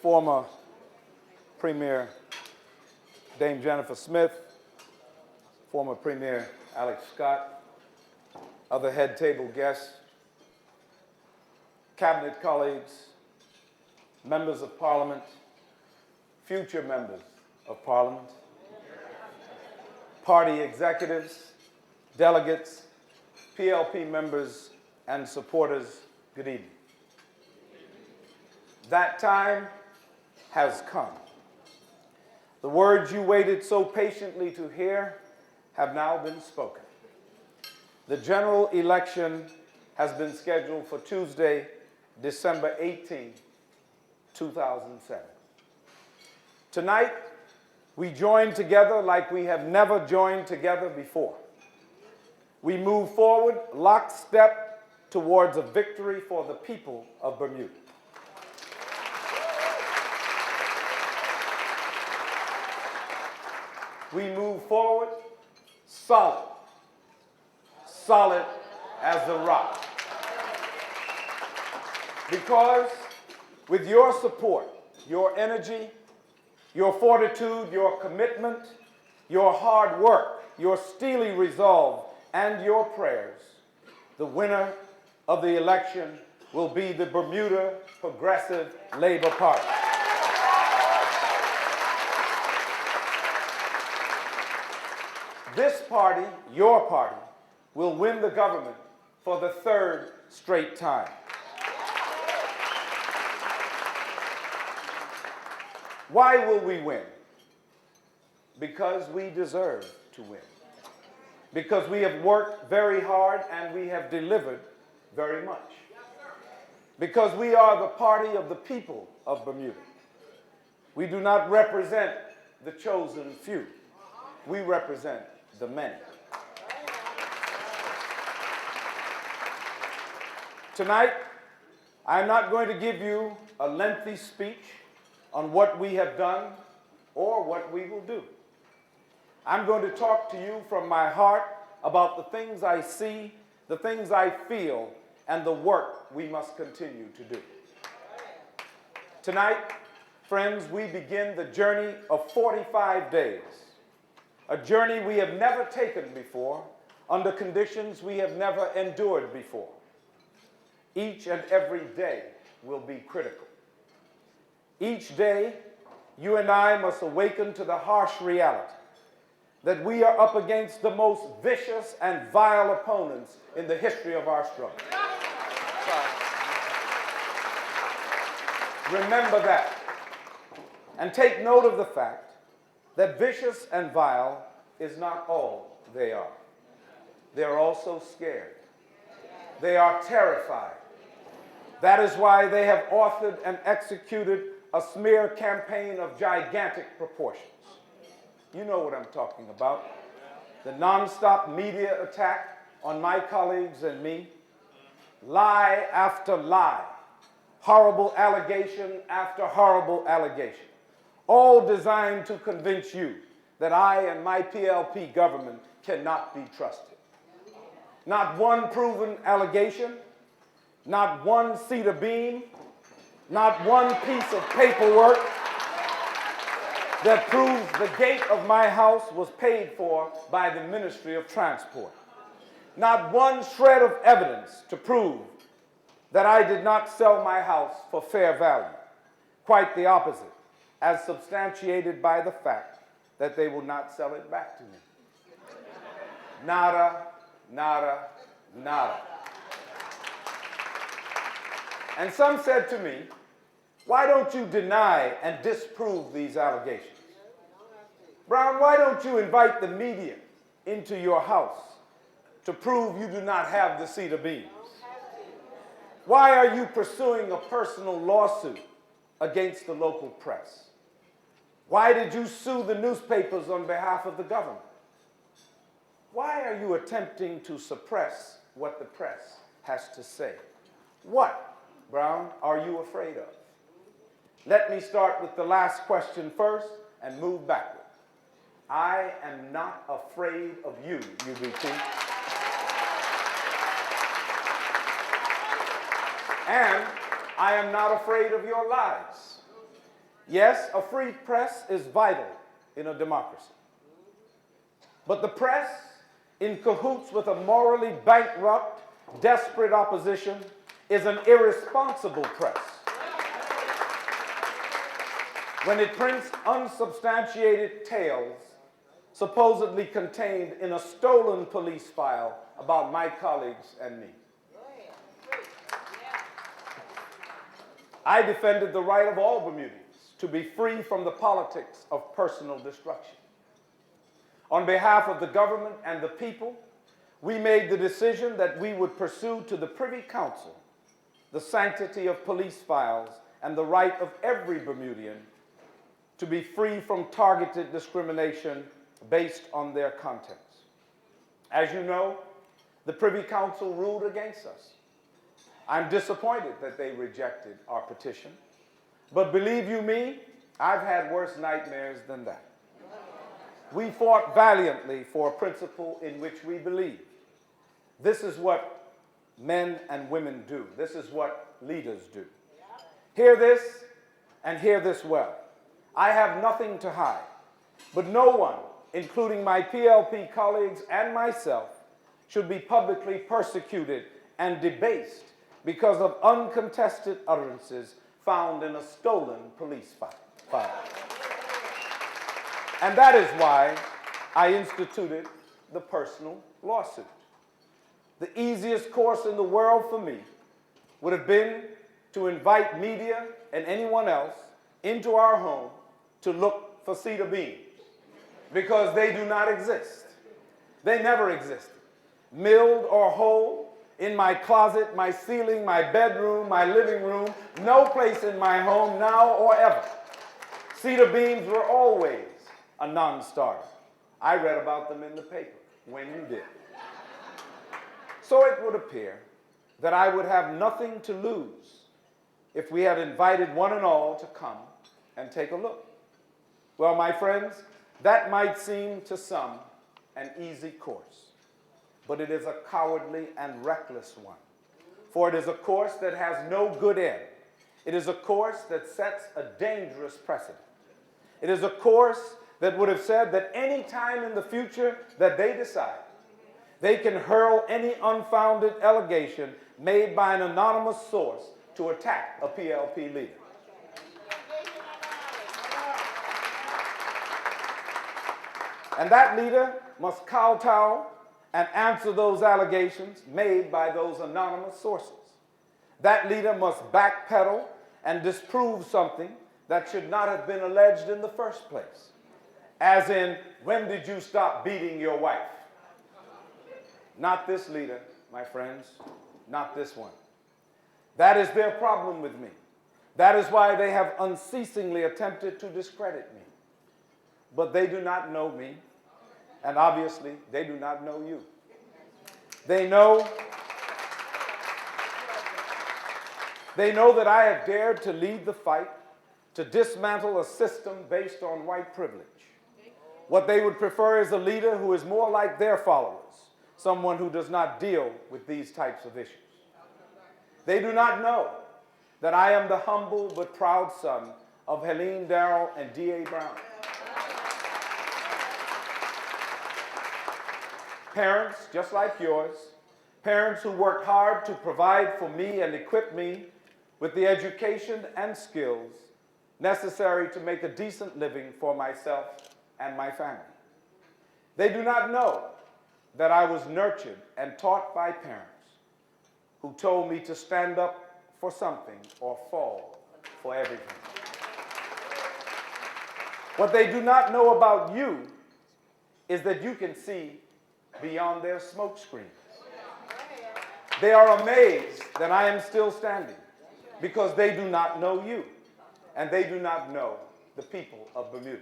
former Premier Dame Jennifer Smith, former Premier Alex Scott, other head table guests, cabinet colleagues, members of Parliament, future members of Parliament, party executives, delegates, PLP members, and supporters, good evening. That time has come. The words you waited so patiently to hear have now been spoken. The general election has been scheduled for Tuesday, December 18, 2007. Tonight, we join together like we have never joined together before. We move forward lockstep towards a victory for the people of Bermuda. We move forward solid as the rock. Because with your support, your energy, your fortitude, your commitment, your hard work, your steely resolve, and your prayers, the winner of the election will be the Bermuda Progressive Labor Party. This party, your party, will win the government for the third straight time. Why will we win? Because we deserve to win. Because we have worked very hard and we have delivered very much. Because we are the party of the people of Bermuda. We do not represent the chosen few. We represent the many. Tonight, I'm not going to give you a lengthy speech on what we have done or what we will do. I'm going to talk to you from my heart about the things I see, the things I feel, and the work we must continue to do. Tonight, friends, we begin the journey of 45 days. A journey we have never taken before, under conditions we have never endured before. Each and every day will be critical. Each day, you and I must awaken to the harsh reality that we are up against the most vicious and vile opponents in the history of our struggle. Remember that. And take note of the fact that vicious and vile is not all they are. They are also scared. They are terrified. That is why they have authored and executed a smear campaign of gigantic proportions. You know what I'm talking about. The nonstop media attack on my colleagues and me. Lie after lie. Horrible allegation after horrible allegation. All designed to convince you that I and my PLP government cannot be trusted. Not one proven allegation, not one cedar beam, not one piece of paperwork that proves the gate of my house was paid for by the Ministry of Transport. Not one shred of evidence to prove that I did not sell my house for fair value. Quite the opposite, as substantiated by the fact that they will not sell it back to me. Nada, nada, nada. And some said to me, why don't you deny and disprove these allegations? Brown, why don't you invite the media into your house to prove you do not have the cedar beams? Why are you pursuing a personal lawsuit against the local press? Why did you sue the newspapers on behalf of the government? Why are you attempting to suppress what the press has to say? What, Brown, are you afraid of? Let me start with the last question first and move backward. I am not afraid of you, UBT. And I am not afraid of your lies. Yes, a free press is vital in a democracy. But the press, in cahoots with a morally bankrupt, desperate opposition, is an irresponsible press. When it prints unsubstantiated tales supposedly contained in a stolen police file about my colleagues and me. I defended the right of all Bermudians to be free from the politics of personal destruction. On behalf of the government and the people, we made the decision that we would pursue to the Privy Council the sanctity of police files and the right of every Bermudian to be free from targeted discrimination based on their contents. As you know, the Privy Council ruled against us. I'm disappointed that they rejected our petition, but believe you me, I've had worse nightmares than that. We fought valiantly for a principle in which we believe. This is what men and women do. This is what leaders do. Hear this and hear this well. I have nothing to hide, but no one, including my PLP colleagues and myself, should be publicly persecuted and debased because of uncontested utterances found in a stolen police file. And that is why I instituted the personal lawsuit. The easiest course in the world for me would have been to invite media and anyone else into our home to look for cedar beams, because they do not exist. They never existed. Milled or whole, in my closet, my ceiling, my bedroom, my living room, no place in my home now or ever. Cedar beams were always a non-starter. I read about them in the paper when you did. So it would appear that I would have nothing to lose if we had invited one and all to come and take a look. Well, my friends, that might seem to some an easy course, but it is a cowardly and reckless one. For it is a course that has no good end. It is a course that sets a dangerous precedent. It is a course that would have said that any time in the future that they decide, they can hurl any unfounded allegation made by an anonymous source to attack a PLP leader. And that leader must kowtow and answer those allegations made by those anonymous sources. That leader must backpedal and disprove something that should not have been alleged in the first place. As in, when did you stop beating your wife? Not this leader, my friends, not this one. That is their problem with me. That is why they have unceasingly attempted to discredit me. But they do not know me, and obviously they do not know you. They know that I have dared to lead the fight to dismantle a system based on white privilege. What they would prefer is a leader who is more like their followers, someone who does not deal with these types of issues. They do not know that I am the humble but proud son of Helene Darrell and D.A. Brown. Parents just like yours, parents who worked hard to provide for me and equip me with the education and skills necessary to make a decent living for myself and my family. They do not know that I was nurtured and taught by parents who told me to stand up for something or fall for everything. What they do not know about you is that you can see beyond their smoke screens. They are amazed that I am still standing because they do not know you and they do not know the people of Bermuda.